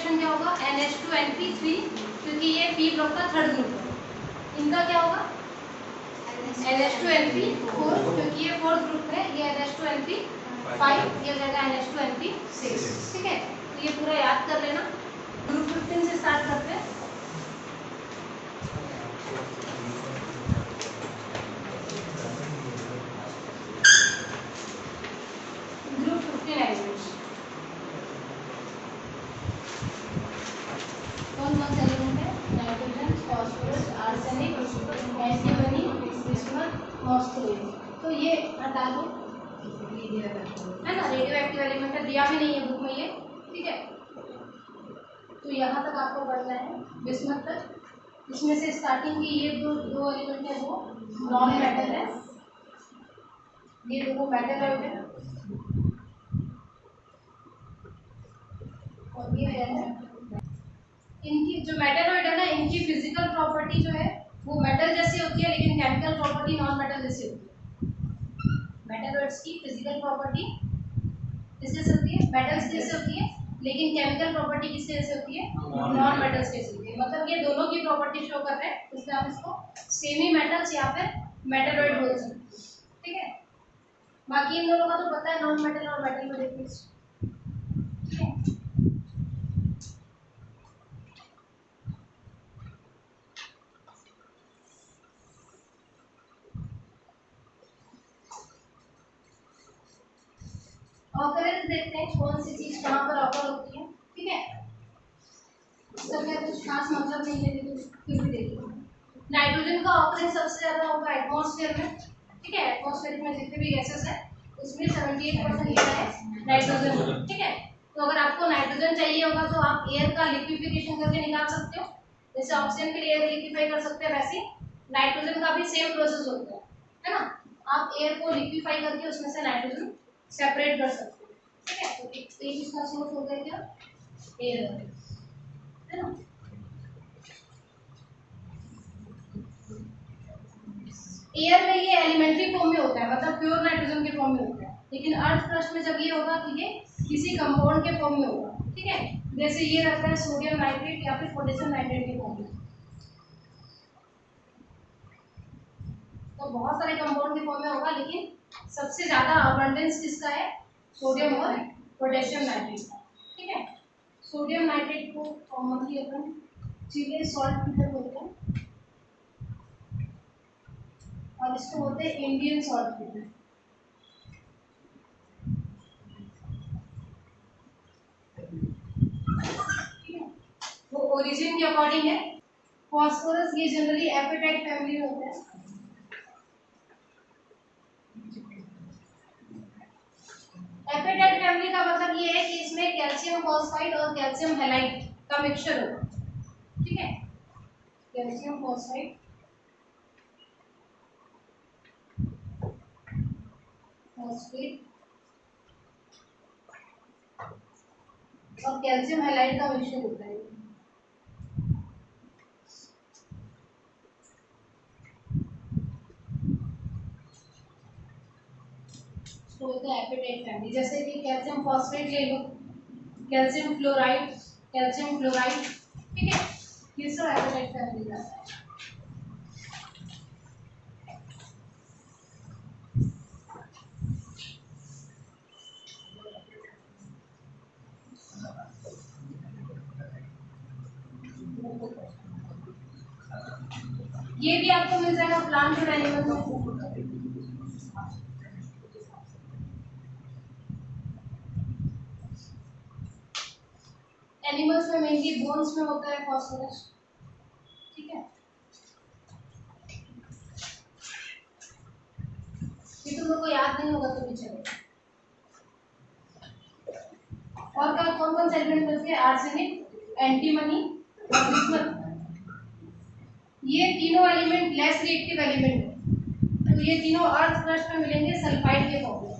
Liquefaction क्या होगा, NH2NP3, क्योंकि ये पी ब्लॉक का थर्ड ग्रुप है। इनका क्या होगा, NH2NP4, क्योंकि ये फोर्थ ग्रुप है, ये NH2NP5, ये हो जाएगा NH2NP6। ठीक है, तो ये पूरा याद कर लेना। ग्रुप 15 से स्टार्ट करते हैं। ग्रुप 15 एलिमेंट्स कौन कौन से एलिमेंट है, nitrogen, phosphorus, arsenic, antimony, bismuth, मॉस्कोइड। तो ये हटा दो, है ना, रेडियो एक्टिव एलिमेंट है, दिया भी नहीं है बुक में ये। ठीक है, तो यहाँ तक आपको पढ़ना है, बिस्मथ तक। इसमें से स्टार्टिंग की ये दो एलिमेंट है वो नॉन मेटल है, ये दोनों मेटलॉइड है, और ये है इनकी जो मेटलॉइड है ना, इनकी फिजिकल प्रॉपर्टी जो है वो मेटल जैसी होती है, लेकिन केमिकल प्रॉपर्टी नॉन मेटल जैसी होती है। मेटलॉइड्स की फिजिकल प्रॉपर्टी किससे होती है, मेटल्स जैसे होती है, लेकिन केमिकल प्रॉपर्टी किससे जैसे होती है, नॉन मेटल्स जैसी होती है। मतलब ये दोनों की प्रॉपर्टी शो कर रहे हैं, इसलिए आप इसको सेमी मेटल्स या फिर मेटलॉइड बोल सकते हैं। ठीक है, बाकी इन दोनों का तो पता है, नॉन मेटल और मेटल में डिफरेंस। ठीक है, ऑकरेंस देखते हैं, कौन सी चीज कहाँ पर ऑकर होती है। ठीक है, इसका क्या कुछ खास मतलब नहीं है, लेकिन फिर भी देखिए। नाइट्रोजन का ऑकरेंस सबसे ज्यादा होगा एटमॉस्फेयर में। ठीक है, एटमॉस्फेयर में जितने भी गैसेस है उसमें 78% क्या है, नाइट्रोजन। ठीक है, तो अगर आपको नाइट्रोजन चाहिए होगा तो आप एयर का लिक्विफिकेशन करके निकाल सकते हो। जैसे ऑक्सीजन के लिए एयर लिक्विफाई कर सकते हैं, वैसे नाइट्रोजन का भी सेम प्रोसेस होता है ना। आप एयर को लिक्विफाई करके उसमें से नाइट्रोजन सेपरेट कर सकते हो। ठीक है, तो एक इसका सोर्स होता है क्या, एयर, है ना। एयर में ये एलिमेंट्री फॉर्म में होता है, मतलब प्योर नाइट्रोजन के फॉर्म में होता है, लेकिन अर्थ क्रस्ट में जब ये होगा तो ये किसी कंपाउंड के फॉर्म में होगा। ठीक है, जैसे ये रहता है सोडियम नाइट्रेट या फिर पोटेशियम नाइट्रेट के फॉर्म में। तो बहुत सारे कंपाउंड के फॉर्म में होगा, लेकिन सबसे ज्यादा अबंडेंस किसका है, सोडियम और पोटेशियम नाइट्रेट का। ठीक है, सोडियम नाइट्रेट को कॉमनली अपन चीले सॉल्ट पीटर बोलते हैं, और इसको बोलते हैं इंडियन सॉल्ट पीटर। वो ओरिजिन के अकॉर्डिंग है। फॉस्फोरस ये जनरली एपेटाइट फैमिली में होता है। एपेटाइट फैमिली का मतलब ये है कि इसमें कैल्शियम फॉस्फाइड और कैल्शियम हैलाइड का मिक्सचर होगा। ठीक है, कैल्शियम फॉस्फाइड, फॉस्फेट और कैल्शियम हैलाइड का मिक्सचर होता है। तो होता है एपेटाइट फैमिली। जैसे कि कैल्शियम फॉस्फेट ले लो, कैल्शियम फ्लोराइड, कैल्शियम क्लोराइड। ठीक है, ये सब एपेटाइट फैमिली का है। ये भी आपको मिल जाएगा प्लांट और एनिमल में। एनिमल्स में मेनली बोन्स में होता है फॉस्फोरस। ठीक है, ये तुम लोग को याद नहीं होगा तो भी चलेगा। और क्या कौन कौन से एलिमेंट मिलते हैं, आर्सेनिक, एंटीमनी और बिस्मथ। ये तीनों एलिमेंट लेस रिएक्टिव एलिमेंट है, तो ये तीनों अर्थ क्रस्ट में मिलेंगे सल्फाइड के फॉर्म में।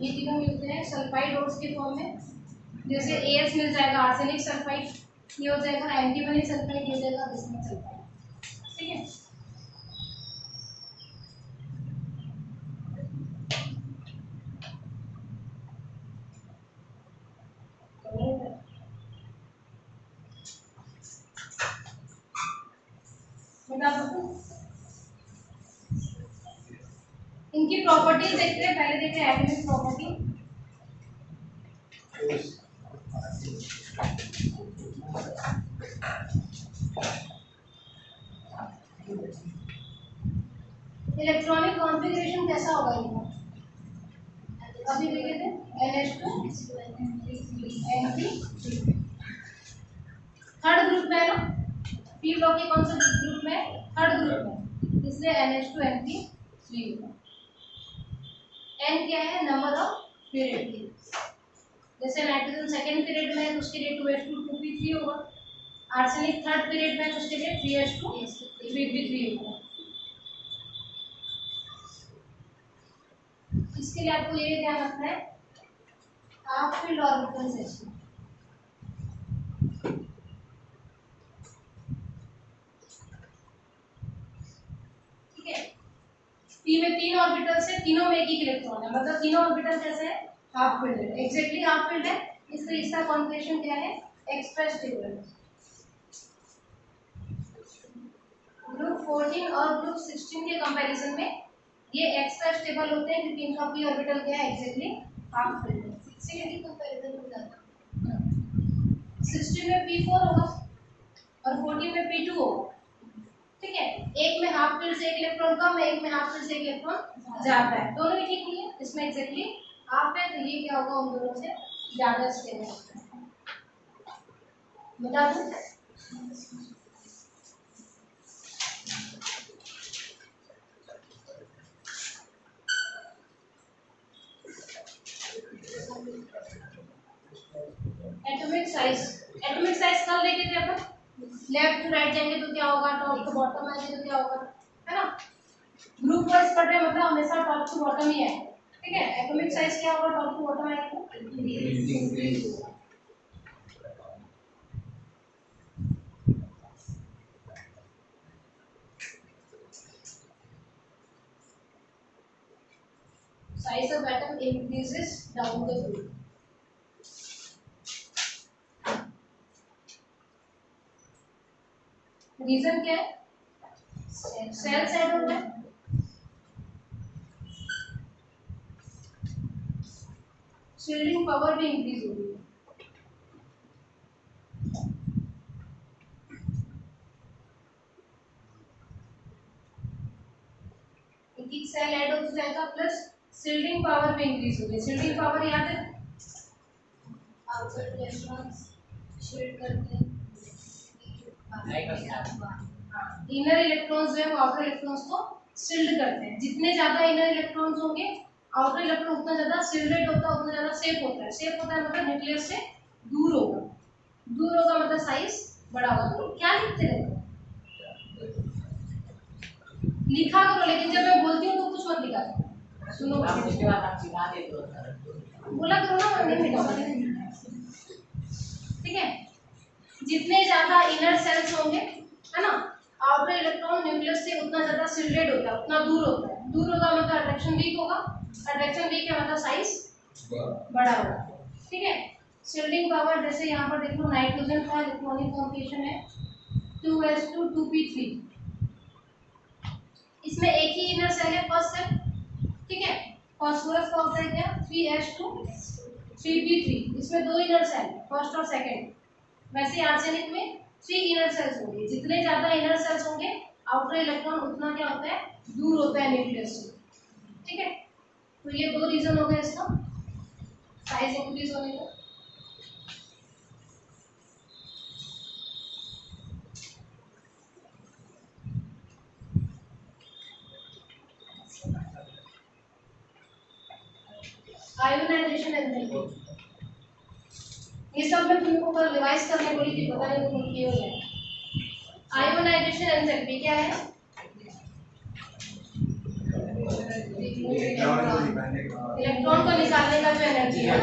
ये तीनों मिलते हैं सल्फाइड ओर्स के फॉर्म में। जैसे एस मिल जाएगा आर्सेनिक सल्फाइड, ये हो जाएगा एंटीमनी सल्फाइड, ये हो जाएगा बिस्मथ सल्फाइड। ठीक है, इनकी प्रॉपर्टीज देखते हैं, पहले देखते हैं एटॉमिक प्रॉपर्टी। इलेक्ट्रॉनिक कॉन्फ़िगरेशन कैसा होगा इनका, अभी देखे थे NH2 NP, थर्ड ग्रुप में है ना, पी ब्लॉक के कौन सा ग्रुप में, थर्ड ग्रुप में, इसलिए NH2 NP3 होगा। N क्या है, नंबर ऑफ पीरियड, जैसे नाइट्रोजन सेकेंड पीरियड में है तो उसके लिए 2H2 2P3 होगा, आर्सेनिक थर्ड पीरियड में है तो उसके लिए 3H2 3P3 होगा। इसके लिए आपको ये ध्यान रखना है हाफ फील्ड ऑर्बिटल सेक्शन, ठीक है। पी में 3 ऑर्बिटल्स है, तीनों में एक ही इलेक्ट्रॉन है, मतलब तीनों ऑर्बिटल कैसे है, हाफ फील्ड है, एग्जैक्टली हाफ फील्ड है, इसलिए इसका कॉन्फिगरेशन क्या है, एक्सप्रेस टेबल। ग्रुप 14 और ग्रुप 16 के कंपैरिजन में ये एक्सप्रेस टेबल होते हैं क्योंकि इनका पी ऑर्बिटल क्या है, एग्जैक्टली हाफ फील्ड है। 16 के कंपैरिजन में ज्यादा, 16 में P4 होगा और 14 में P2 होगा, ठीक है। एक में हाफ फील्ड से एक इलेक्ट्रॉन कम है, एक में हाफ फील्ड से एक इलेक्ट्रॉन ज्यादा है, दोनों ही ठीक नहीं है, इसमें एग्जैक्टली हाफ है, तो ये क्या होगा, उन दोनों से ज्यादा स्टेबल है। बता दूं एटॉमिक साइज, एटॉमिक साइज कल देखे थे अपन, लेफ्ट टू राइट जाएंगे तो क्या होगा, टॉप टू बॉटम आएंगे तो क्या होगा, है ना। ग्रुप वाइज पढ़ रहे मतलब हमेशा टॉप टू बॉटम ही है, ठीक है। एटॉमिक साइज क्या होगा, टॉप टू बॉटम आएगा, इंक्रीज होगा। Size of atom increases down the group. Reason क्या है, सेल साइड हो रहा है, शील्डिंग पावर भी इंक्रीज हो रही है। एक सेल ऐड हो जाएगा प्लस शील्डिंग पावर भी इंक्रीज हो रही है। शील्डिंग पावर याद है, आउटसाइड इलेक्ट्रॉन्स शील्ड करते हैं, इनर इलेक्ट्रॉन्स जो है वो आउटर इलेक्ट्रॉन्स को शील्ड करते हैं। जितने ज्यादा इनर इलेक्ट्रॉन्स होंगे आउटर इलेक्ट्रॉन उतना ज्यादा शील्डेड होता है, उतना ज्यादा सेफ होता है। सेफ होता है मतलब न्यूक्लियस से दूर होगा, दूर होगा मतलब साइज बड़ा होगा। तो क्या लिखते रहते हैं, लिखा करो, लेकिन जब मैं बोलती हूँ तो कुछ मत लिखा करो, सुनो उसके बाद आप सिखा दे दो, बोला करो ना, मैं नहीं मिटा, ठीक है। जितने ज्यादा इनर सेल्स होंगे, है ना, आउटर इलेक्ट्रॉन न्यूक्लियस से उतना ज्यादा शील्डेड होता है, उतना दूर होता है। दूर होगा मतलब अट्रैक्शन वीक होगा, अट्रैक्शन वीक है मतलब साइज बड़ा होगा, ठीक है। शील्डिंग पावर जैसे यहाँ पर देख लो, नाइट्रोजन का इलेक्ट्रॉनिक कॉन्फिगरेशन है 2s2 2p3, इसमें एक ही इनर सेल है, फर्स्ट सेल, ठीक है। फास्फोरस का होता है क्या, 3s2 3p3, इसमें दो इनर सेल, फर्स्ट और सेकंड। वैसे आर्सेनिक में 3 इनर सेल्स होंगे, जितने ज्यादा इनर सेल्स होंगे आउटर इलेक्ट्रॉन उतना क्या होता है, दूर होता है न्यूक्लियस से, ठीक है। तो ये दो रीजन हो गए इसका साइज इंक्रीज होने का। आयोनाइजेशन एंथैल्पी, ये सब मैं तुमको कल रिवाइज करने बोली थी, पता नहीं तुम किए हो जाए। आयोनाइजेशन एंथैल्पी क्या है, इलेक्ट्रॉन को निकालने का जो एनर्जी है,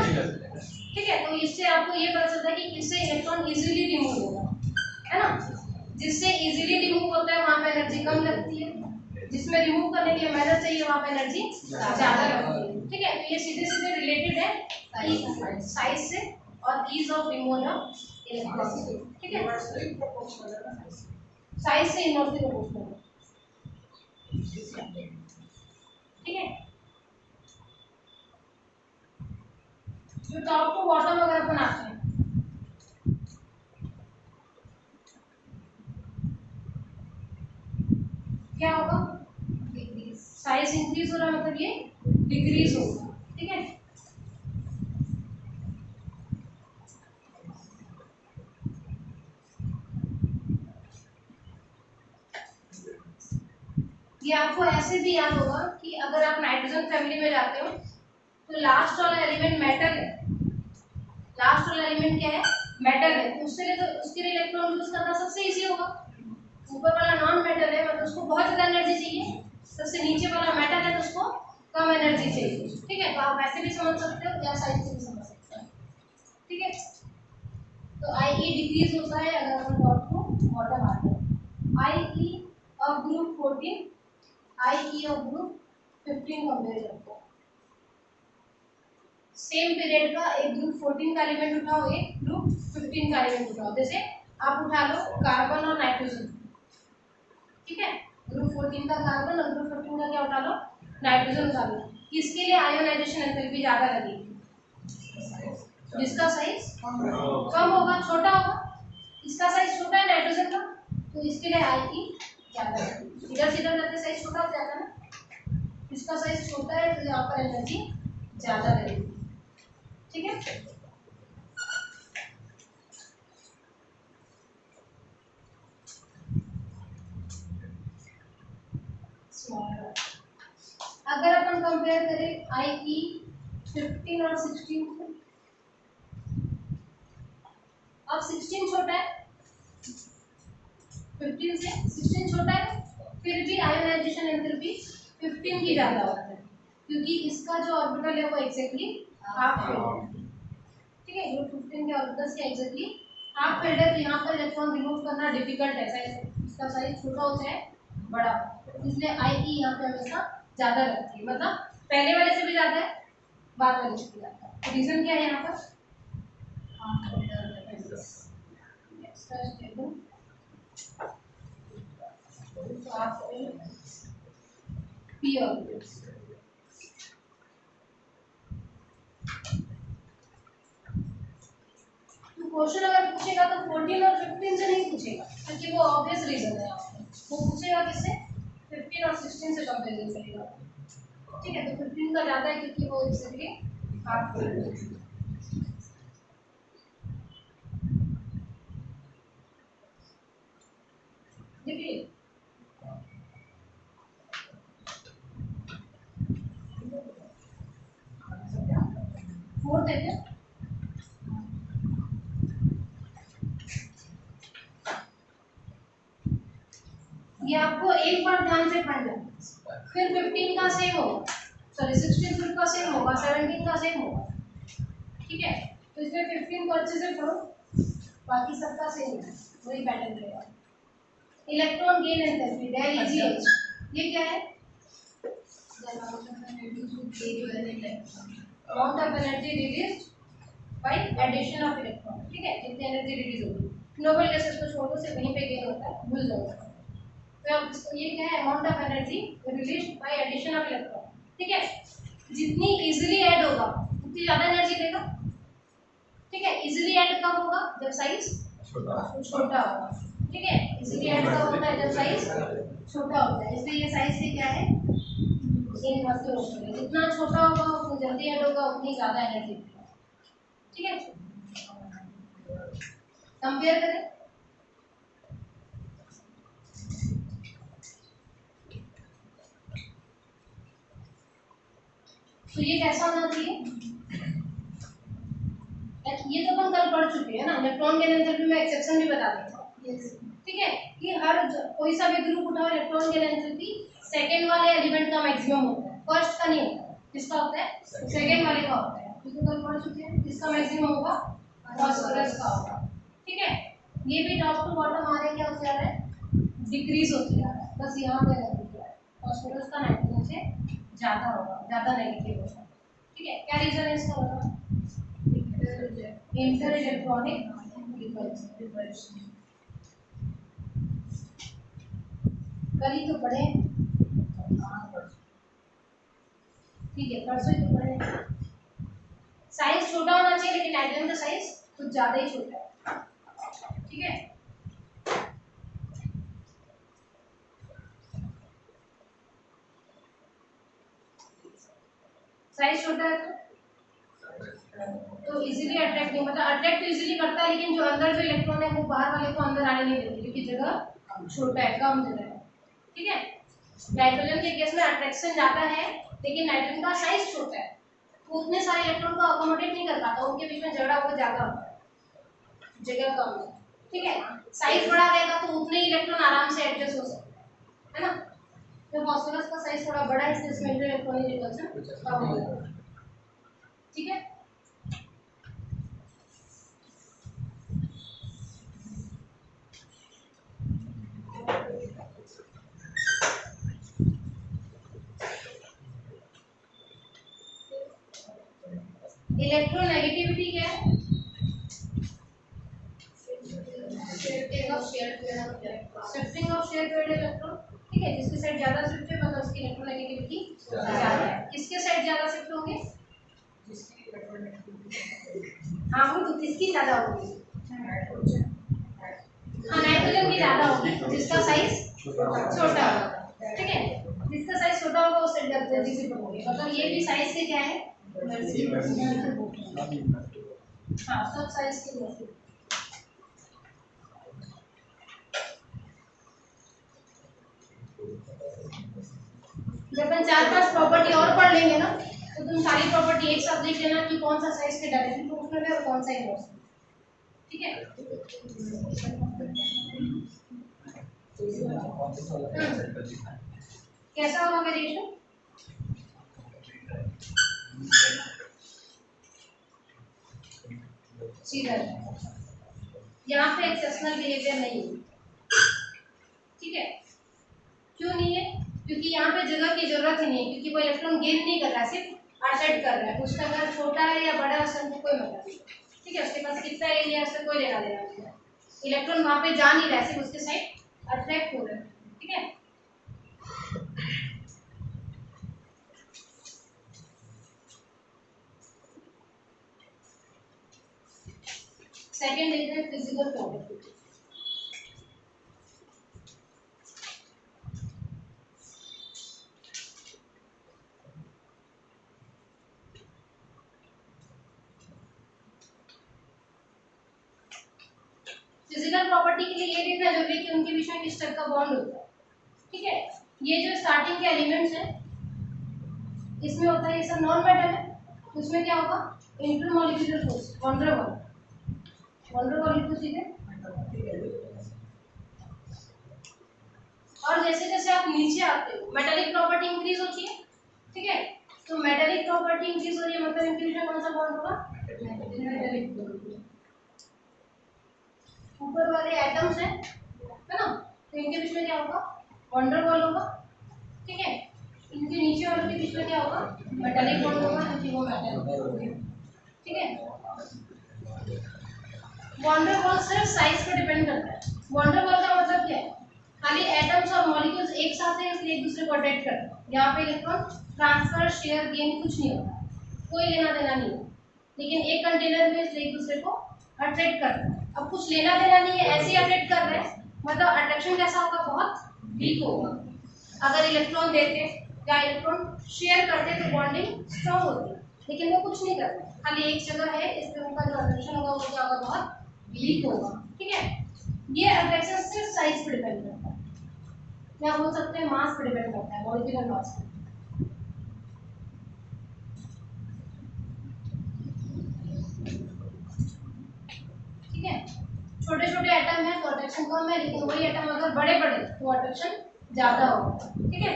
ठीक है। तो इससे आपको ये पता चलता है कि किससे इलेक्ट्रॉन इजीली रिमूव होगा, है ना। जिससे इजीली रिमूव होता है वहां पे एनर्जी कम लगती है, जिसमें रिमूव करने के लिए मेहनत चाहिए वहां पे एनर्जी ज्यादा लगती है, ठीक है। तो ये सीधे सीधे रिलेटेड है साइज से और ease of removal of electron, ठीक है। साइज से इनवर्सली प्रोपोर्शनल, ठीक है। जो टॉप टू बॉटम अगर अपन आते हैं, क्या होगा, साइज इंक्रीज हो रहा है, मतलब ये डिक्रीज होगा। ठीक है, ये आपको ऐसे भी याद होगा कि अगर आप नाइट्रोजन फैमिली में जाते हो तो लास्ट वाला एलिमेंट मेटल है, लास्ट वाला एलिमेंट क्या है, मेटल है, तो उसके लिए इलेक्ट्रॉन यूज करना सबसे इजी होगा। ऊपर वाला नॉन मेटल है, मतलब उसको बहुत ज़्यादा एनर्जी चाहिए, सबसे नीचे वाला मेटल है तो उसको कम एनर्जी चाहिए। ठीक है, तो आप ऐसे भी समझ सकते हो या साइड से भी समझ सकते हो। ठीक है, तो आई ई डिक्रीज होता है अगर हम डॉट को बॉटम आते हैं। I E of group 14, I E of group 15 compare करते हैं। सेम पीरियड का एक ग्रुप 14 का एलिमेंट उठाओ, एक ग्रुप 15 का एलिमेंट उठाओ। जैसे आप उठा लो कार्बन और नाइट्रोजन, ठीक है, ग्रुप 14 का कार्बन और ग्रुप 15 का क्या उठा लो, नाइट्रोजन उठा लो। किसके लिए आयोनाइजेशन एंथैल्पी ज्यादा लगेगी, जिसका साइज कम होगा, छोटा होगा। इसका साइज छोटा है नाइट्रोजन का, तो इसके लिए आई की ज्यादा लगेगी। इधर से इधर जाते साइज छोटा हो जाता है ना, इसका साइज छोटा है तो यहाँ पर एनर्जी ज्यादा लगेगी। ठीक है, अगर अपन कंपेयर करें आई की 15 और 16 को, अब 16 छोटा है, 15 से 16 छोटा है, फिर भी आयोनाइजेशन एंथैल्पी 15 की ज्यादा होता है, क्योंकि इसका जो ऑर्बिटल है वो एग्जैक्टली हाफ फील्ड है। ठीक है, जो 15 के ऑर्बिटल्स के एग्जैक्टली हाफ फील्ड है, तो यहाँ पर इलेक्ट्रॉन रिमूव करना डिफिकल्ट है, साइज इसका साइज छोटा होता है बड़ा, इसलिए आई की यहाँ पे हमेशा ज्यादा लगती है, मतलब पहले वाले से भी ज्यादा है, बाद वाले से भी ज्यादा है। रीजन क्या है यहाँ पर, पी ऑर्बिटल्स। क्वेश्चन अगर पूछेगा तो 14 और 15 से नहीं पूछेगा, क्योंकि वो ऑब्वियस रीजन है, वो पूछेगा किससे, 15 और 16 से कंपेरिजन करेगा। ठीक है, तो 15 का ज्यादा है क्योंकि वो इसलिए हाफ देखिए, फोर्थ है क्या, ये आपको एक बार ध्यान से पढ़ना, फिर 15 का सेम होगा, सॉरी 16 फिर का सेम होगा, 17 का सेम होगा। ठीक है, तो इसमें 15 को अच्छे से पढ़ो, बाकी सबका सेम है, वही पैटर्न रहेगा। Electron gain enthalpy del EGH, ये क्या है, amount of energy released by addition of electron। ठीक है, जितनी एनर्जी रिलीज होगी, नोबल गैसेस को छोड़ दो, सिर्फ वहीं पे गेन होता है, भूल जाओ। तो अब इसको ये क्या है, amount of energy released by addition of electron. ठीक है, जितनी इजीली ऐड होगा उतनी ज्यादा एनर्जी देगा। ठीक है, इजीली ऐड कब होगा, जब साइज छोटा होगा। ठीक है, इजीली ऐड कब होता है, जब साइज छोटा होता है, इसलिए ये साइज से क्या है, जितना छोटा होगा उतनी जल्दी ऐड होगा, उतनी ज्यादा एनर्जी देगा। ठीक है, कंपेयर करें, तो ये कैसा होना चाहिए, ये तो अपन कल पढ़ चुके हैं ना, इलेक्ट्रॉन गेन एंथैल्पी में एक्सेप्शन भी बता देंगे। ठीक है, कि हर कोई सा भी ग्रुप उठाओ, इलेक्ट्रॉन गेन एंथैल्पी सेकंड वाले एलिमेंट का मैक्सिमम होता है, फर्स्ट का नहीं होता। किसका होता है, सेकंड वाले का होता है, क्योंकि कल पढ़ चुके हैं, किसका मैक्सिमम होगा, फास्फोरस का होगा। ठीक है, ये भी टॉप टू बॉटम आ रहे क्या होते जा रहा है, डिक्रीज होते जा रहा है, बस यहाँ पे लग गया है, फास्फोरस का नाइट्रोजन से ज्यादा होगा, ज्यादा नेगेटिव होगा। ठीक है, क्या रीजन है इसका, होगा इंटर इलेक्ट्रॉनिक रिपल्शन। कल ही तो पढ़े, ठीक है, परसों ही तो पढ़े। साइज छोटा होना चाहिए, लेकिन नाइट्रोजन का साइज कुछ ज्यादा ही छोटा है, ठीक है। साइज छोटा है तो इजीली अट्रैक्ट नहीं, मतलब अट्रैक्ट तो इजीली करता है, लेकिन जो अंदर जो इलेक्ट्रॉन है वो बाहर वाले को अंदर आने नहीं देते, क्योंकि जगह छोटा है, कम जगह है, ठीक है। नाइट्रोजन के केस में अट्रैक्शन ज्यादा है, लेकिन नाइट्रोजन का साइज छोटा है, तो उतने सारे इलेक्ट्रॉन को अकोमोडेट नहीं कर पाता, उनके बीच में झगड़ा बहुत ज्यादा होता है, जगह कम है, ठीक है। साइज बड़ा रहेगा तो उतने ही इलेक्ट्रॉन आराम से एडजस्ट हो सकते हैं, है ना। तो फास्फोरस का साइज थोड़ा बड़ा है, इसलिए इसमें इलेक्ट्रॉनिक रिपल्शन कम होगा, ठीक है। इलेक्ट्रोनेगेटिविटी क्या है? Shifting of share paired electron, ठीक है। जिसके साइड ज्यादा शिफ्ट है मतलब उसकी इलेक्ट्रोनेगेटिविटी ज्यादा है। किसके साइड ज्यादा शिफ्ट होंगे? हाँ वो तो किसकी ज्यादा होगी? हाँ नाइट्रोजन की ज्यादा होगी, जिसका साइज छोटा होगा, ठीक है। जिसका साइज छोटा होगा वो साइड जल्दी से होगी, मतलब ये भी साइज से क्या है? हाँ सब साइज के होते। जब अपन 4-5 प्रॉपर्टी और पढ़ लेंगे ना, तो तुम सारी प्रॉपर्टी एक साथ देख लेना कि कौन सा साइज के डायरेक्टली प्रोपोर्शनल है और कौन सा इनवर्स, ठीक है। कैसा होगा वेरिएशन? सीधा, यहाँ पे एक्सेप्शनल बिहेवियर नहीं है, ठीक है। क्यों नहीं है? क्योंकि यहाँ पे जगह की जरूरत ही नहीं है, क्योंकि वो इलेक्ट्रॉन गेन नहीं कर रहा है, सिर्फ अटैक कर रहा है। उसका अगर छोटा है या बड़ा है उससे हमको कोई मतलब नहीं, ठीक है। उसके पास कितना एरिया है उससे कोई लेना देना नहीं है, इलेक्ट्रॉन वहाँ पे जा नहीं रहा है, सिर्फ उसके साइड अट्रैक्ट हो रहा है, ठीक है। Second reason physical property. Physical property के लिए ये देखना जरूरी है कि उनके बीच में किस टाइप का बॉन्ड होता है, ठीक है। ये जो स्टार्टिंग के एलिमेंट्स हैं इसमें होता है, ये सब नॉन मेटल है, तो इसमें क्या होगा? Intermolecular force, van der Waals सीधे। और जैसे जैसे आप नीचे आते हो मेटालिक प्रॉपर्टी इंक्रीज होती है, ठीक है। तो मेटालिक प्रॉपर्टी इंक्रीज हो रही है मतलब इंक्रीज में कौन सा बॉन्ड होगा? मेटालिक। ऊपर वाले एटम्स है ना, तो इनके बीच में क्या होगा? वॉन डर वॉल होगा, ठीक है। इनके नीचे वालों के बीच में क्या होगा? मेटालिक बॉन्ड होगा, क्योंकि वो मेटल, ठीक है। वॉन डर वॉल सिर्फ साइज पर डिपेंड करता है। वॉन डर वॉल का मतलब क्या है? खाली एटम्स और मॉलिक्यूल्स एक साथ हैं इसलिए एक दूसरे को अट्रैक्ट करते हैं। यहाँ पे इलेक्ट्रॉन ट्रांसफर शेयर गेन कुछ नहीं होता, कोई लेना देना नहीं है, लेकिन एक कंटेनर में इसलिए एक दूसरे को अट्रैक्ट करते हैं। अब कुछ लेना देना नहीं है, ऐसे ही अट्रैक्ट कर रहे हैं, मतलब अट्रैक्शन कैसा होगा? बहुत वीक होगा। अगर इलेक्ट्रॉन देते या इलेक्ट्रॉन शेयर करते तो बॉन्डिंग स्ट्रॉन्ग होती है, लेकिन वो कुछ नहीं करते, खाली एक जगह है इसलिए उनका जो अट्रैक्शन होगा वो क्या होगा? बहुत वीक होगा, ठीक है। ये अट्रैक्शन सिर्फ साइज पर डिपेंड करता है, या बोल सकते हैं मास पर डिपेंड करता है, मॉलिक्यूलर मास पर, ठीक है। छोटे छोटे एटम है तो अट्रैक्शन कम है, लेकिन वही एटम अगर बड़े बड़े तो अट्रैक्शन ज्यादा होगा, ठीक है।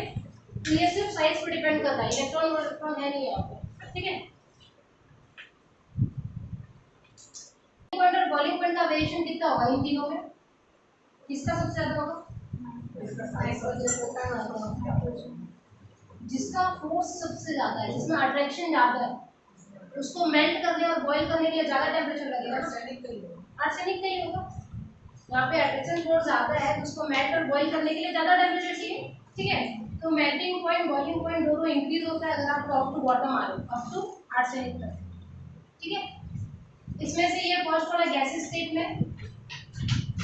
तो ये सिर्फ साइज पर डिपेंड करता है, इलेक्ट्रॉन है नहीं यहाँ पे, ठीक है। पॉइंट और बॉइलिंग पॉइंट का वेरिएशन कितना होगा इन तीनों में? किसका सबसे ज्यादा होगा? जिसका फोर्स सबसे ज्यादा है, जिसमें अट्रैक्शन ज्यादा है, उसको मेल्ट करने और बॉईल करने के लिए ज्यादा टेम्परेचर लगेगा। आर्सेनिक का ही होगा, यहाँ पे अट्रैक्शन फोर्स ज्यादा है तो उसको मेल्ट और बॉईल करने के लिए ज्यादा टेम्परेचर चाहिए, ठीक है। तो मेल्टिंग पॉइंट बॉइलिंग पॉइंट दोनों इंक्रीज होता है अगर आप टॉप टू बॉटम आ रहे हो, अप टू आर्सेनिक तक, ठीक है, इसमें से ये फर्स्ट वाला गैसेस स्टेट में,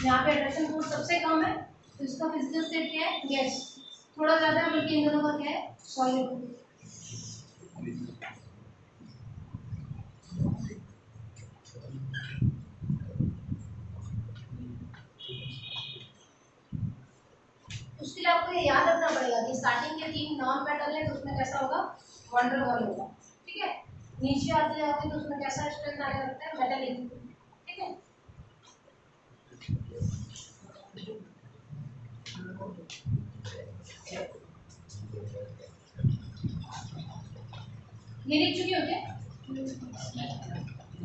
यहाँ पे अट्रैक्शन फोर्स सबसे कम है, तो इसका फिजिकल स्टेट क्या है, गैस। थोड़ा ज़्यादा है बल्कि इन दोनों का क्या है, सॉलिड। उसके लिए आपको ये याद रखना पड़ेगा कि स्टार्टिंग के 3 नॉन मेटल है, तो उसमें कैसा होगा, वंडर वॉल होगा। ठीक है, नीचे आते जाते तो उसमें कैसा स्ट्रेंथ आने लगता है, मेटालिक। ठीक है, ये लिख चुके हो क्या,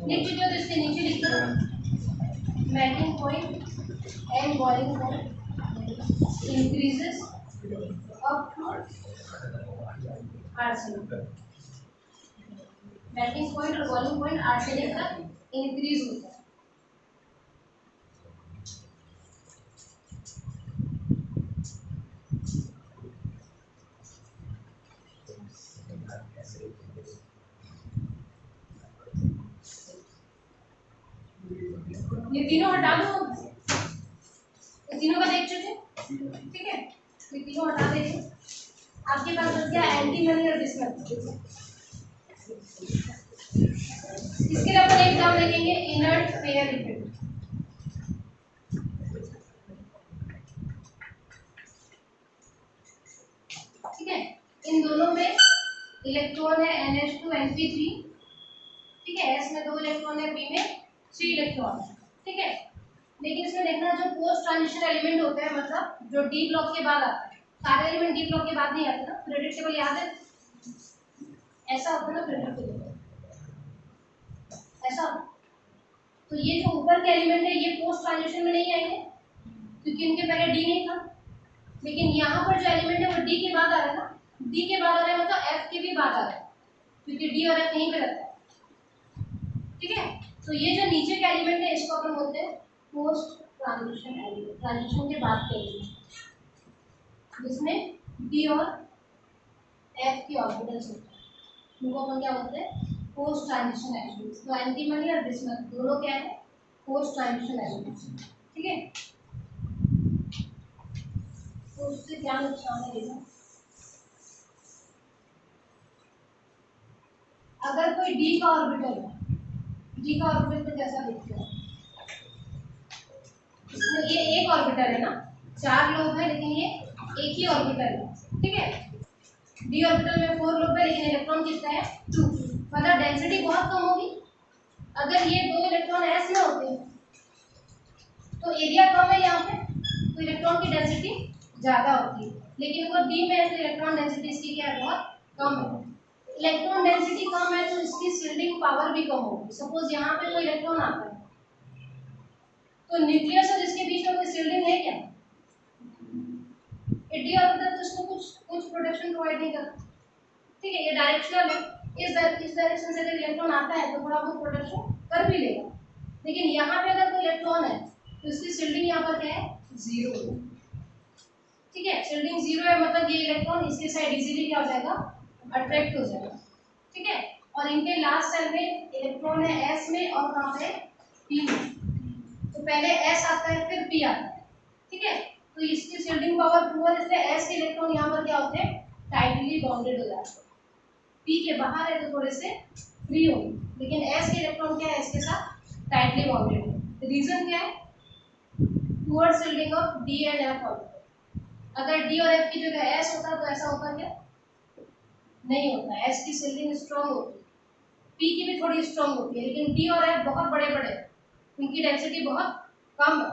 लिख चुके हो तो इसके नीचे लिख दो melting point and boiling point increases up to arsenic. Melting point और बॉइलिंग पॉइंट आर्सेनिक तक इंक्रीज होता है। ये तीनों हटा दो, ये तीनों का देख चुके, ठीक है, ये तीनों हटा देंगे। आपके पास बच गया एंटीमनी और बिस्मथ। इसके लिए अपन एक टर्म लिखेंगे इनर्ट पेयर इफेक्ट। ठीक है, इन दोनों में इलेक्ट्रॉन है NH2 Np3। ठीक है, S में 2 इलेक्ट्रॉन है, P में 3 इलेक्ट्रॉन है। ठीक है, लेकिन इसमें देखना जो पोस्ट ट्रांजिशन एलिमेंट होते हैं, मतलब जो डी ब्लॉक के बाद आता है, सारे एलिमेंट डी ब्लॉक के बाद नहीं आते ना, प्रेडिक्टेबल याद है, ऐसा होता है ना, प्रेडिक्टेबल ऐसा। तो ये जो ऊपर के एलिमेंट है ये पोस्ट ट्रांजिशन में नहीं आएंगे क्योंकि इनके पहले डी नहीं था, लेकिन यहाँ पर जो एलिमेंट है वो डी के बाद आ रहा है ना, डी के बाद आ रहा है मतलब एफ के भी बाद आ रहा है क्योंकि डी और एफ यहीं पे रहता है। ठीक है, तो ये जो नीचे के एलिमेंट है इसको अपन बोलते हैं पोस्ट ट्रांजिशन एलिमेंट, ट्रांजिशन के बाद के एलिमेंट, जिसमें डी और एफ की ऑर्बिटल्स होते हैं, उनको अपन क्या बोलते हैं, पोस्ट ट्रांजिशन एलिमेंट्स। तो एंटीमनी और बिस्मथ दोनों क्या है, पोस्ट ट्रांजिशन एलिमेंट्स। ठीक है, तो उससे क्या नुकसान है देखो, अगर कोई डी का ऑर्बिटल है, डी का ऑर्बिटल तो कैसा दिखता है, इसमें ये एक ऑर्बिटल है ना, 4 लोब है लेकिन ये एक ही ऑर्बिटल है। ठीक है, डी ऑर्बिटल में 4 लोब है लेकिन इलेक्ट्रॉन कितना है, 2, मतलब डेंसिटी बहुत कम होगी। अगर ये 2 इलेक्ट्रॉन एस में होते तो एरिया कम है यहाँ पे, तो इलेक्ट्रॉन की डेंसिटी ज़्यादा होती है, लेकिन वो डी में है तो इलेक्ट्रॉन डेंसिटी इसकी क्या है, बहुत कम है। इलेक्ट्रॉन डेंसिटी कम है तो इसकी शिल्डिंग पावर भी कम होगी। सपोज यहाँ पे कोई इलेक्ट्रॉन आता है तो न्यूक्लियस और इसके बीच में कोई शिल्डिंग है क्या, डी ऑर्बिटल तो इसको कुछ प्रोटेक्शन प्रोवाइड नहीं करता। ठीक है, ये डायरेक्शनल है, इस डायरेक्शन से अगर इलेक्ट्रॉन आता है तो थोड़ा बहुत प्रोटेक्शन कर भी लेगा, लेकिन यहाँ पे अगर कोई इलेक्ट्रॉन है तो इसकी शिल्डिंग यहाँ पर क्या है, 0 है। ठीक है, शिल्डिंग 0 है मतलब ये इलेक्ट्रॉन इसके साइड इजीली क्या हो जाएगा, अट्रैक्ट हो जाएगा। ठीक है, और इनके लास्ट सेल में इलेक्ट्रॉन है एस में और कहाँ पे, पी में, तो पहले एस आता है फिर पी आता है। ठीक है, तो इसकी शिल्डिंग पावर पुअर, इसलिए एस के इलेक्ट्रॉन यहाँ पर क्या होते हैं, टाइटली बाउंडेड हो जाते हैं। पी के बाहर है तो थोड़े से फ्री होंगे, लेकिन एस के इलेक्ट्रॉन क्या है, इसके साथ टाइटली बाउंडेड है। रीजन क्या है, poor shielding of D and F orbital. अगर डी और एफ की जगह एस होता तो ऐसा होता क्या, नहीं होता, एस की शिल्डिंग स्ट्रॉन्ग होती है, पी की भी थोड़ी स्ट्रॉन्ग होती है, लेकिन डी और एफ बहुत बड़े बड़े, उनकी डेंसिटी बहुत कम है,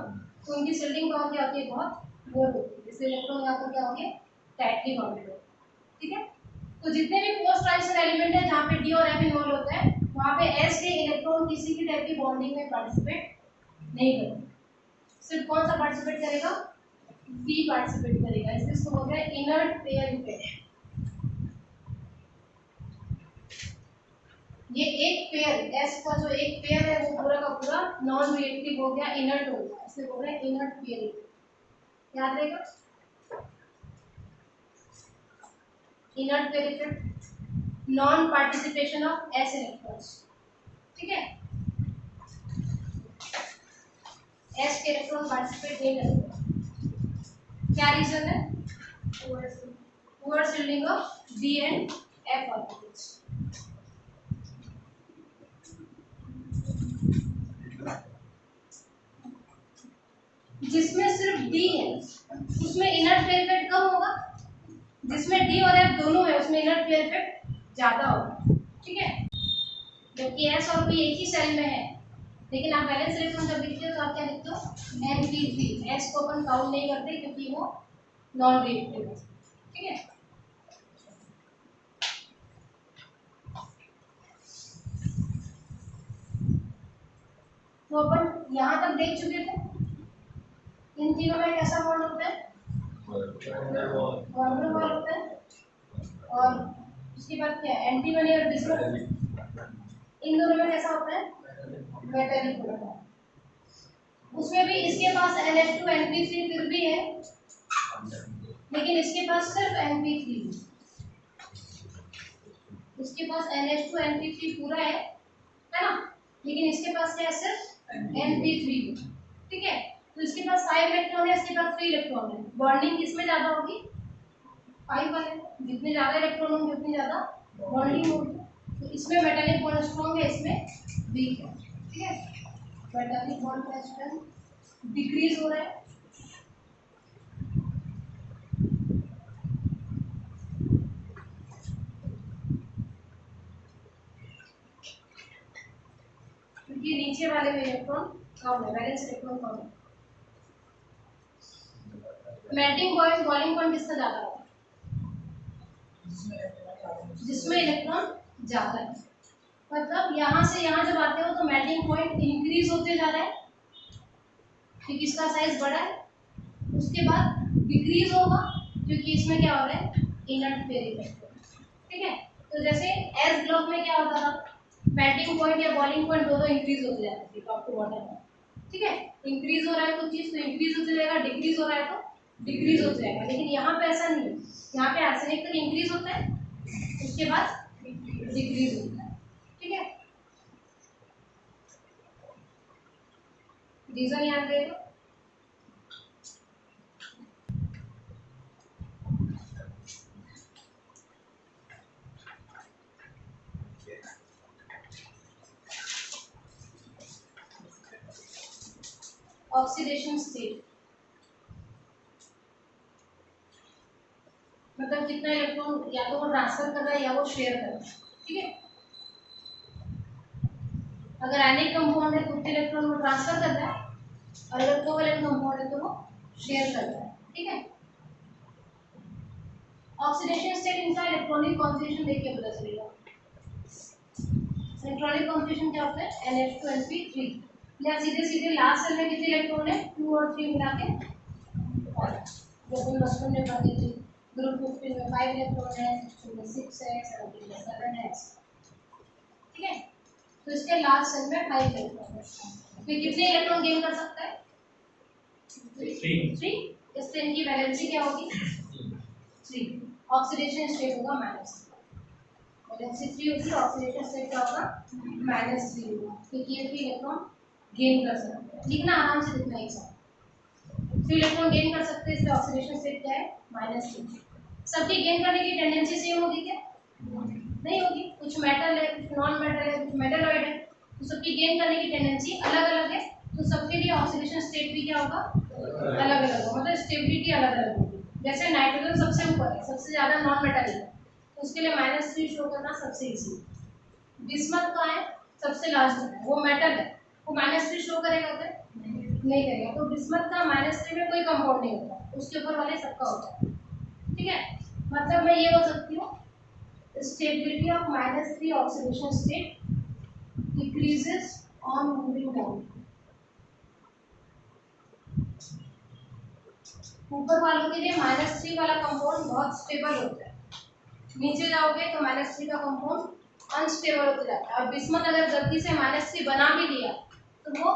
तो उनकी शिल्डिंग पावर क्या होती है, बहुत लोअर होती है, इसलिए इलेक्ट्रॉन यहाँ पर क्या होंगे, टाइटली बाउंडेड होंगे। ठीक है, तो जितने भी पोस्ट ट्रांजिशन एलिमेंट है जहाँ पे डी और एफ इन्वॉल्व होता है वहाँ पे एस के इलेक्ट्रॉन किसी भी टाइप की बॉन्डिंग में पार्टिसिपेट नहीं करते, सिर्फ कौन सा पार्टिसिपेट करेगा, पी पार्टिसिपेट करेगा, इसलिए इसको बोलते हैं इनर्ट पेयर इफेक्ट। ये एक पेयर एस का जो एक पेयर है वो पूरा का पूरा नॉन रिएक्टिव हो गया, इनर्ट हो गया, इसलिए बोल रहे हैं इनर्ट पेयर इफेक्ट। याद रहेगा, inert pair effect, non participation of S electrons. ठीक है, एस के इलेक्ट्रॉन पार्टिसिपेट नहीं करेंगे। क्या रीजन है? Poor shielding of D and F orbitals. जिसमें सिर्फ डी है उसमें इनर फ्लेयर इफेक्ट कम होगा, जिसमें डी और एफ दोनों है उसमें इनर फ्लेयर इफेक्ट ज्यादा होगा। ठीक है, जबकि एस और पी एक ही सेल में है, लेकिन आप बैलेंस इलेक्ट्रॉन जब लिखते हो तो आप क्या लिखते हो? Np3। एस को अपन काउंट नहीं करते क्योंकि वो नॉन रिएक्टिव है। ठीक है, तो अपन यहाँ तक देख चुके थे इन तीनों में कैसा बॉन्ड होता है? कॉर्नर बॉन्ड होता है। और उसके बाद क्या? एंटीमनी और बिस्मुथ। इन दोनों में कैसा होता है? मेटालिक होता है। उसमें भी इसके पास NH2 NP3 फिर भी है, लेकिन इसके पास सिर्फ NP3 है। इसके पास NH2 NP3 पूरा है ना, लेकिन इसके पास क्या है? सिर्फ NP3। ठीक है, तो इसके पास 5 इलेक्ट्रॉन है, इसके पास 3 इलेक्ट्रॉन है। बॉन्डिंग किसमें ज्यादा होगी? 5 वाले। जितने ज्यादा इलेक्ट्रॉन होंगे उतनी ज्यादा बॉन्डिंग होगी। तो इसमें मेटालिक बॉन्ड स्ट्रॉन्ग है, इसमें वीक है। ठीक है, मेटालिक बॉन्ड का स्ट्रेंथ डिक्रीज हो रहा है। क्योंकि नीचे वाले में इलेक्ट्रॉन कम है, बैलेंस इलेक्ट्रॉन कम है। मेल्टिंग पॉइंट बॉइलिंग पॉइंट किसका ज्यादा होगा? जिसमें इलेक्ट्रॉन ज्यादा है। मतलब यहाँ से यहाँ जब आते हो तो मेल्टिंग पॉइंट इंक्रीज होते जा रहा है क्योंकि इसका साइज बड़ा है। उसके बाद डिक्रीज होगा क्योंकि इसमें क्या हो रहा है? Inert pair effect. ठीक है, तो जैसे एस ब्लॉक में क्या होता था? मेल्टिंग पॉइंट या बॉइलिंग पॉइंट दोनों इंक्रीज होते जाते थे टॉप टू बॉटम। ठीक है, इंक्रीज हो रहा है कुछ चीज तो इंक्रीज होते जाएगा, डिक्रीज हो रहा है तो डिक्रीज होते जाएगा। लेकिन यहाँ पे ऐसा नहीं है, यहाँ पे आर्सेनिक तक इंक्रीज होता है, उसके बाद डिक्रीज होता है। ठीक है, रीजन याद रखेगा। ऑक्सीडेशन स्टेट मतलब कितना इलेक्ट्रॉन या तो वो ट्रांसफर कर रहा है या वो शेयर कर रहा है। ठीक है, अगर एनिक कंपाउंड है तो कुछ इलेक्ट्रॉन वो ट्रांसफर कर रहा है, और अगर कोवैलेंट कंपाउंड है तो वो शेयर कर रहा है। ठीक है, ऑक्सीडेशन स्टेट इनका इलेक्ट्रॉनिक कॉन्फ़िगरेशन देख के पता चलेगा। इलेक्ट्रॉनिक कॉन्फ़िगरेशन क्या होता है? NH2 NP3। या सीधे सीधे लास्ट सेल में कितने इलेक्ट्रॉन है? 2 और 3 मिला के। और जब हम बचपन में पढ़ते थे ग्रुप 15 में 5 इलेक्ट्रॉन है, 6 है, 17 में 7 है। ठीक है, तो इसके लास्ट सेल में 5 इलेक्ट्रॉन है। तो कितने इलेक्ट्रॉन गेन कर सकता है? 3। इससे इनकी वैलेंसी क्या होगी? 3। ऑक्सीडेशन स्टेट होगा -3। वैलेंसी 3 होगी, ऑक्सीडेशन स्टेट क्या होगा? -3 होगा, क्योंकि ये 3 इलेक्ट्रॉन गेन कर सकते हैं। लिखना आराम से लिखना एक साथ। 3 इलेक्ट्रॉन गेन कर सकते हैं, इसलिए ऑक्सीडेशन स्टेट क्या है? -3। सबकी गेन करने की टेंडेंसी सेम होगी क्या? नहीं होगी। कुछ मेटल है, कुछ नॉन मेटल है, कुछ मेटलॉइड है, तो सबकी गेन करने की टेंडेंसी अलग अलग है। तो सबके लिए ऑक्सीडेशन स्टेट भी क्या होगा? अलग अलग होगा, मतलब स्टेबिलिटी अलग अलग होगी। जैसे नाइट्रोजन सबसे ऊपर है, सबसे ज्यादा नॉन मेटल है, तो उसके लिए -3 शो करना सबसे इजी। बिस्मथ का है सबसे लास्ट में, वो मेटल है, वो -3 शो करेगा क्या? नहीं करेगा। तो बिस्मथ का -3 में कोई कंपाउंड नहीं होता, उसके ऊपर वाले सबका होता है। ठीक है, मतलब मैं ये बोल सकती हूँ stability of -3 oxidation state decreases on moving down। ऊपर वालों के लिए -3 वाला कंपाउंड बहुत स्टेबल होता है, नीचे जाओगे तो -3 का कंपाउंड अनस्टेबल होता जाता है। और बिस्मथ अगर गलती से -3 बना भी लिया तो वो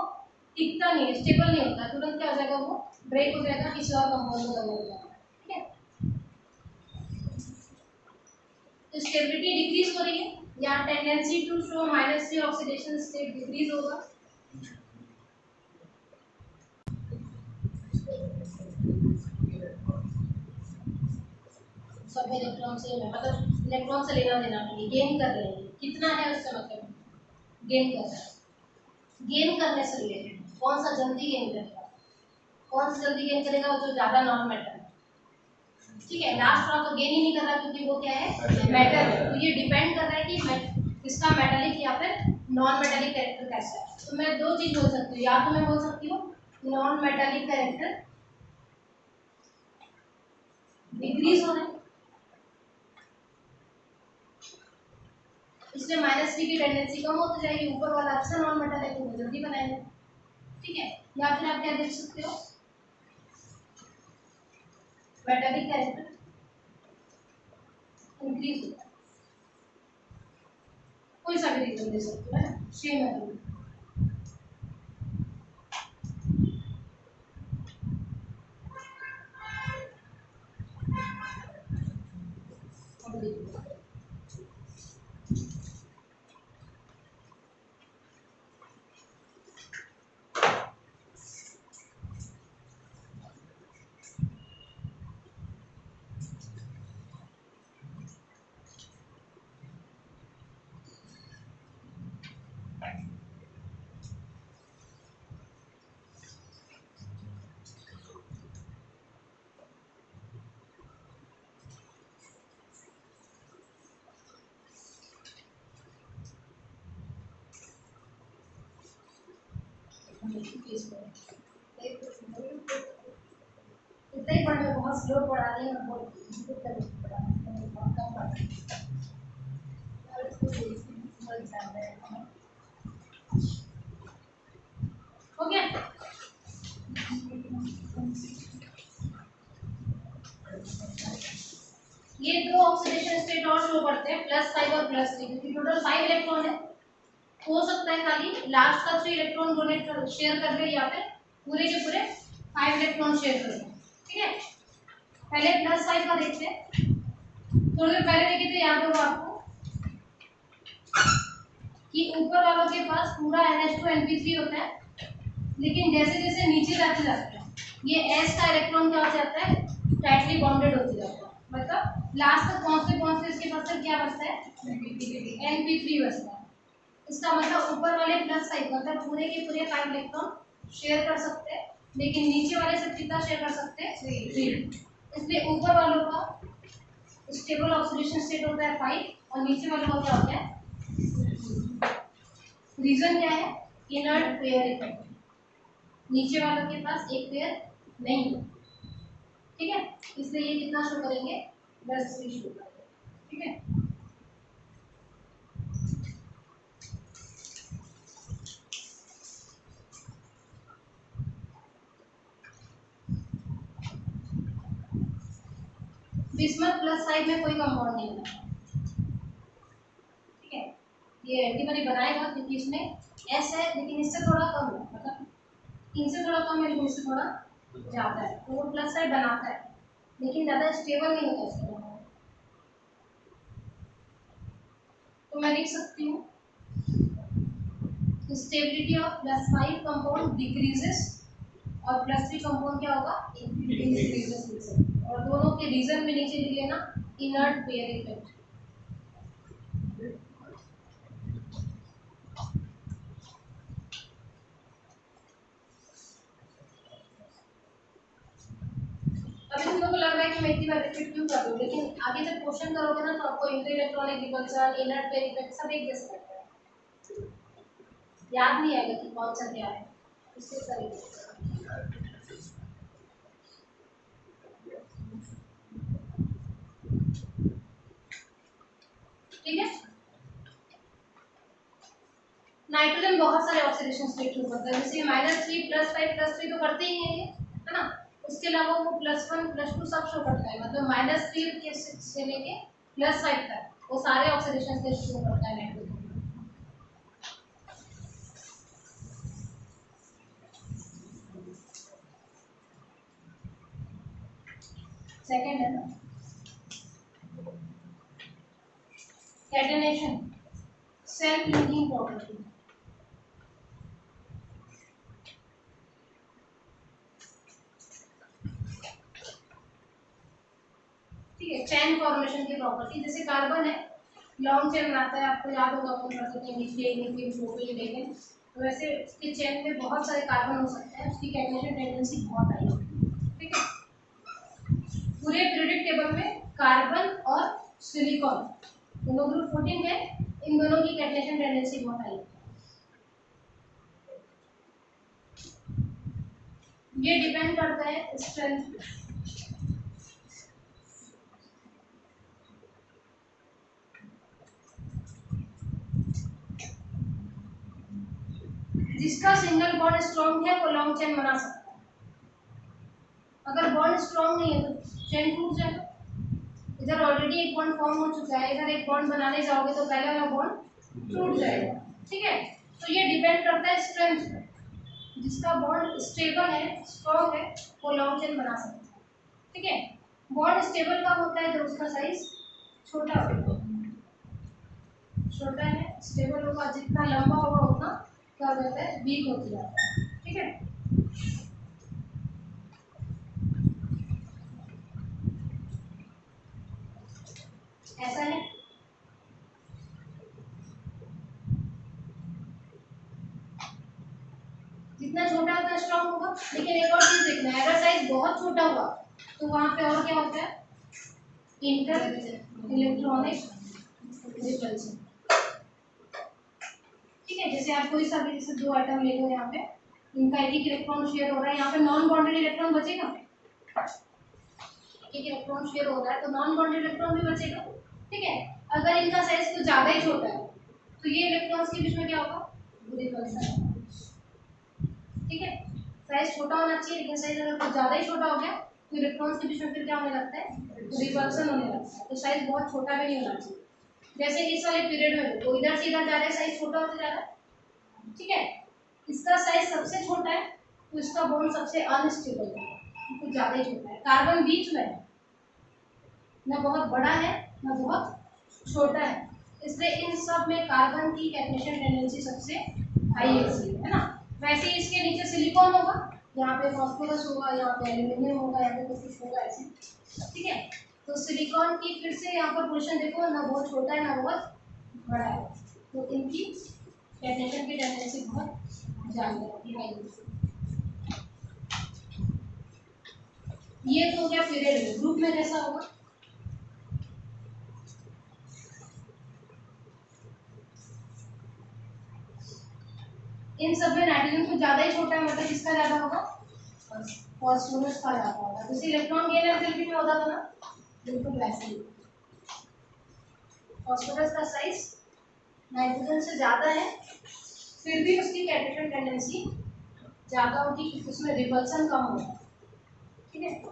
टिकता नहीं है, स्टेबल नहीं होता, तुरंत क्या हो जाएगा? वो ब्रेक हो जाएगा, किसी और कंपाउंड को कन्वर्ट हो जाएगा। ठीक है, तो स्टेबिलिटी डिक्रीज हो रही है या tendency to show -3 oxidation state decrease होगा। सब इलेक्ट्रॉन से मतलब इलेक्ट्रॉन से लेना देना नहीं, गेन कर रहे हैं, कितना है उससे मतलब गेन कर रहा है। गेन करने से रिलेटेड कौन सा जल्दी गेन करेगा, कौन सा जल्दी गेन करेगा, जो ज़्यादा नॉन मेटल है। ठीक है, लास्ट वाला तो गेन ही नहीं कर रहा क्योंकि वो क्या है, मेटल है। तो ये डिपेंड कर रहा है कि इसका मेटालिक या फिर नॉन मेटालिक कैरेक्टर कैसा है। तो मैं दो चीज बोल सकती हूँ, या तो मैं बोल सकती हूँ नॉन मेटालिक कैरेक्टर डिक्रीज हो रहा है, इसलिए -3 की टेंडेंसी कम होती जाएगी, ऊपर वाला अच्छा नॉन मेटल है तो वो जल्दी बनाएगा। ठीक है, या फिर आप क्या देख सकते हो, मेटालिक कैरेक्टर इंक्रीज होता है, कोई सा भी रीजन दे सकते हो, सेम है। इतना ही पढ़ में बहुत स्लो पढ़ा रही है, बहुत कम पढ़ रही है। हो गया, ये दो ऑक्सीडेशन स्टेट और शो करते हैं, +5 और +3, क्योंकि टोटल 5 इलेक्ट्रॉन है। हो सकता है खाली लास्ट का 3 इलेक्ट्रॉन डोनेट कर शेयर कर ले या फिर पूरे के पूरे 5 इलेक्ट्रॉन शेयर कर ले। ठीक है, पहले +5 का देखते हैं, थोड़ी देर पहले देखे थे, याद होगा आपको कि ऊपर वालों के पास पूरा NH2 NP3 होता है, लेकिन जैसे जैसे नीचे जाते जाते हैं ये S का इलेक्ट्रॉन क्या हो जाता है, टाइटली बॉन्डेड होते जाता है, मतलब लास्ट तक पहुंचते पहुंचते इसके पास क्या बचता है, NP3 बचता है। इसका मतलब ऊपर वाले +5 मतलब पूरे के पूरे 5 इलेक्ट्रॉन शेयर कर सकते हैं, लेकिन नीचे वाले से कितना शेयर कर सकते हैं, 3। इसलिए ऊपर वालों का स्टेबल ऑक्सीडेशन स्टेट होता है 5 और नीचे वालों का क्या होता है। रीजन क्या है, इनर्ट पेयर इफेक्ट, नीचे वालों के पास एक पेयर नहीं है। ठीक है, इसलिए ये कितना शो करेंगे, 10 शो करेंगे। ठीक है, बिस्मथ +5 में कोई कंपाउंड नहीं है। ठीक है, ये एंटीबॉडी बनाएगा क्योंकि इसमें S है लेकिन इससे थोड़ा कम है, मतलब इनसे थोड़ा कम है लेकिन इससे थोड़ा ज़्यादा है, तो वो +5 बनाता है लेकिन ज़्यादा स्टेबल नहीं होता उसका। तो मैं लिख सकती हूँ स्टेबिलिटी ऑफ +5 कंपाउंड डिक्रीजेस और +3 कंपाउंड क्या होगा, इंक्रीजेस। और दोनों के रीजन में नीचे लिख लेना, इनर्ट पेयर इफेक्ट। अभी तुम लोगों को लग रहा है कि मैं इतनी बार रिपीट क्यों कर रही हूँ, लेकिन आगे जब क्वेश्चन करोगे ना तो आपको inter electronic repulsion, inert pair effect सब एक जैसा लगता है, याद नहीं आएगा कि कौन सा क्या है, इससे सही। ठीक है, नाइट्रोजन बहुत सारे ऑक्सीडेशन स्टेट हो सकता है, जैसे -3 +5 +3 तो करते ही हैं ये, है ना। उसके अलावा वो +1 +2 सब शो करता है, मतलब -3 के से लेके +5 तक वो सारे ऑक्सीडेशन स्टेट शो करता है नाइट्रोजन। सेकंड है ना, कैटेनेशन, सेल्फ लिंकिंग प्रॉपर्टी। ठीक है, चैन फॉर्मेशन की प्रॉपर्टी, जैसे कार्बन है लॉन्ग चेन बनाता है, आपको याद होगा अपन पढ़ते थे नीचे, तो वैसे उसके चेन में बहुत सारे कार्बन हो सकते हैं, उसकी कैटेनेशन टेंडेंसी बहुत हाई होती है। ठीक है, पूरे पीरियोडिक टेबल में कार्बन और सिलिकॉन दोनों ग्रुप 14 है, इन दोनों की कैटेनेशन टेंडेंसी बहुत हाई होती है। ये डिपेंड करता है स्ट्रेंथ पे। जिसका सिंगल बॉन्ड स्ट्रॉन्ग है वो लॉन्ग चेन बना सकता है, अगर बॉन्ड स्ट्रॉन्ग नहीं है तो चेन टूट जाएगा। इधर ऑलरेडी एक बॉन्ड फॉर्म हो चुका है, इधर एक बॉन्ड बनाने जाओगे तो पहला वाला बॉन्ड टूट जाएगा। ठीक है, तो ये डिपेंड करता है स्ट्रेंथ पे। जिसका बॉन्ड स्टेबल है, स्ट्रॉन्ग है, वो लॉन्ग चेन बना सकता है। ठीक है, बॉन्ड स्टेबल कब होता है, जब उसका साइज छोटा होगा। छोटा है, स्टेबल होगा, जितना लंबा होगा उतना क्या हो जाता है, वीक होती जाता है। ठीक है, ऐसा है। जितना छोटा होता है स्ट्रॉन्ग होगा, लेकिन एक और चीज देखना है, अगर साइज बहुत छोटा हुआ तो वहां पे और क्या होता है, इंटर इलेक्ट्रॉनिक रिपल्शन। ठीक है, जैसे आप कोई सा भी जैसे दो आइटम ले लो, यहाँ पे इनका एक एक इलेक्ट्रॉन शेयर हो रहा है, यहाँ पे नॉन बॉन्डेड इलेक्ट्रॉन बचेगा, एक इलेक्ट्रॉन शेयर हो रहा है तो नॉन बॉन्डेड इलेक्ट्रॉन भी बचेगा। ठीक है, अगर इनका साइज कुछ ज्यादा ही छोटा है तो ये इलेक्ट्रॉन्स के बीच में क्या होगा, रिपल्शन। ठीक है, साइज छोटा होना चाहिए, लेकिन साइज अगर कुछ ज्यादा ही छोटा हो गया तो इलेक्ट्रॉन्स के बीच में फिर क्या होने लगता है, रिपल्शन होने लगता है। तो साइज बहुत छोटा भी नहीं होना चाहिए, जैसे इस वाले पीरियड में तो इधर से इधर जा रहा है, साइज छोटा होता जा रहा है। ठीक है, इसका साइज सबसे छोटा है तो इसका बॉन्ड सबसे अनस्टेबल है, कुछ ज्यादा ही छोटा है। कार्बन बीच में है, न बहुत बड़ा है न बहुत छोटा है, इसलिए इन सब में कार्बन की कैटेनेशन टेंडेंसी सबसे हाई होती है ना। वैसे ही इसके नीचे सिलिकॉन होगा, यहाँ पे फॉस्फोरस होगा, यहाँ पे एल्यूमिनियम होगा, यहाँ पे कुछ होगा ऐसे। ठीक है, तो सिलिकॉन की फिर से यहाँ पर पोजीशन देखो, ना बहुत छोटा है ना बहुत बड़ा है, तो इनकी कैटेनेशन की टेंडेंसी बहुत ज़्यादा है। ये तो हो गया पीरियड, ग्रुप में कैसा होगा, इन सब में नाइट्रोजन कुछ ज्यादा ही छोटा है, मतलब किसका ज्यादा होगा, फॉस्फोरस का ज्यादा होगा। जैसे इलेक्ट्रॉन गेन एंथैल्पी में होता था ना, बिल्कुल वैसे ही फॉस्फोरस का साइज नाइट्रोजन से ज्यादा है, फिर भी उसकी कैटेनेशन टेंडेंसी ज्यादा होगी क्योंकि उसमें रिपल्सन कम होगा। ठीक है,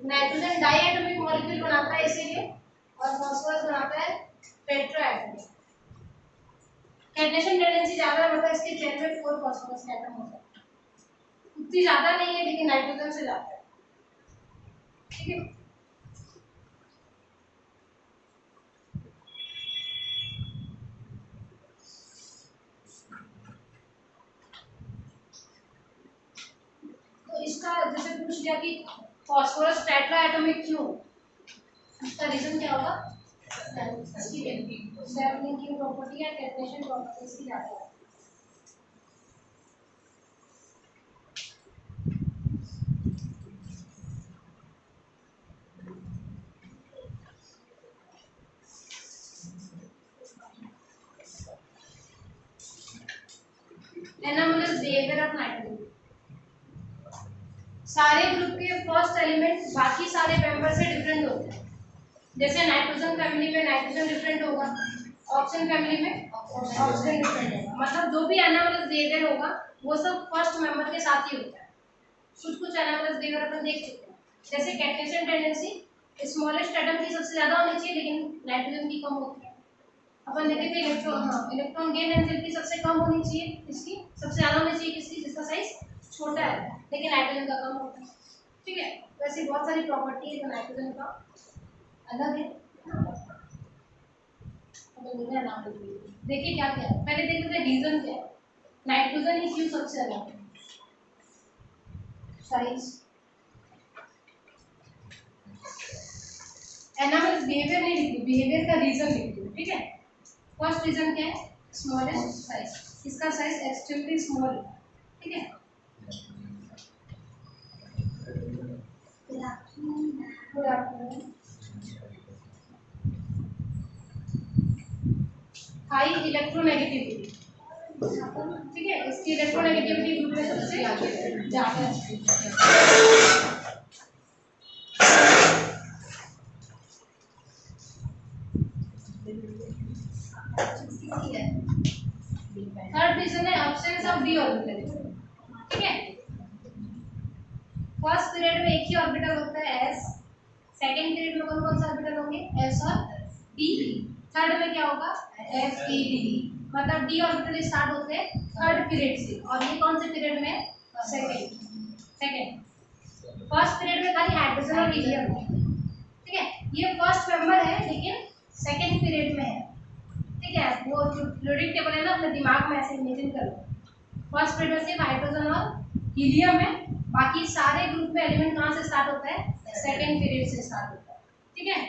नाइट्रोजन डाइएटॉमिक मॉलिक्यूल बनाता है इसीलिए, और फॉस्फोरस बनाता है टेट्राएटॉमिक। कैटेनेशन टेंडेंसी ज्यादा है, मतलब इसके चेन में 4 फॉस्फोरस के एटम होता है, उतनी ज्यादा नहीं है लेकिन नाइट्रोजन से ज्यादा है। ठीक है, तो इसका जैसे पूछ लिया कि फॉस्फोरस टेट्राएटॉमिक क्यों, इसका रीजन क्या होगा, इसकी लिंकिंग प्रॉपर्टी या कैटेनेशन प्रॉपर्टी इसकी ज्यादा है। एनामोलस बिहेवियर ऑफ नाइट्रोजन, सारे ग्रुप के फर्स्ट एलिमेंट बाकी सारे मेंबर से डिफरेंट होते हैं। जैसे नाइट्रोजन फैमिली में नाइट्रोजन डिफरेंट होगा, ऑक्सीजन फैमिली में ऑक्सीजन डिफरेंट होगा, मतलब जो भी एनामोलस बिहेवियर होगा वो सब फर्स्ट मेंबर के साथ ही होता है। कुछ कुछ एनामोलस बिहेवियर अपन देख चुके हैं, जैसे कैटेनेशन टेंडेंसी स्मॉलेस्ट एटम की सबसे ज्यादा होनी चाहिए लेकिन नाइट्रोजन की कम होती है। अपन देखे थे इलेक्ट्रॉन, हाँ इलेक्ट्रॉन गेन एंथैल्पी सबसे कम होनी चाहिए, इसकी सबसे ज्यादा होनी चाहिए किसकी, जिसका साइज छोटा है लेकिन नाइट्रोजन का कम होता है, ठीक है। वैसे बहुत सारी प्रॉपर्टी है जो नाइट्रोजन का अलग है। नाम देखिए क्या क्या है, पहले देख लेते हैं रीजन क्या है। नाइट्रोजन ही क्यों सबसे अलग है? साइज, एनामल्स बिहेवियर नहीं लिखती, बिहेवियर का रीजन लिखती हूँ, ठीक है। फर्स्ट रीजन क्या है? स्मॉलेस्ट साइज, इसका साइज एक्सट्रीमली स्मॉल है, ठीक है। Good afternoon. हाई इलेक्ट्रोनेगेटिविटी, ठीक है, इसकी इलेक्ट्रोनेगेटिविटी ग्रुप में सबसे ज्यादा है। थर्ड रीजन है एब्सेंस ऑफ डी ऑर्बिटल, ठीक है। फर्स्ट पीरियड में एक ही ऑर्बिटल होता है एस, सेकंड पीरियड में कौन कौन से ऑर्बिटल होंगे? एस और डी। थर्ड में क्या होगा? एफ ई डी, मतलब डी ऑर्बिटल स्टार्ट होते हैं थर्ड पीरियड से, और ये कौन से पीरियड में? सेकंड। फर्स्ट पीरियड में खाली हाइड्रोजन और हीलियम है, ठीक है। ये फर्स्ट मेंबर है लेकिन सेकंड पीरियड में है, ठीक है। वो जो पीरियोडिक टेबल है ना, अपने दिमाग में ऐसे इमेजिन कर लो। फर्स्ट पीरियड में सिर्फ हाइड्रोजन और हीलियम है, बाकी सारे ग्रुप में एलिमेंट कहाँ से स्टार्ट होता है? सेकंड पीरियड से स्टार्ट होता है, ठीक है।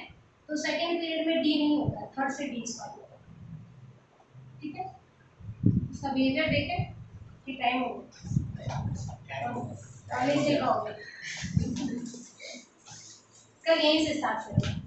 तो सेकंड पीरियड में डी नहीं होता है, थर्ड से डी स्टार्ट होता है, ठीक है। इसका बिहेवियर देखें कि टाइम हो गया, इसका यहीं से स्टार्ट करेंगे।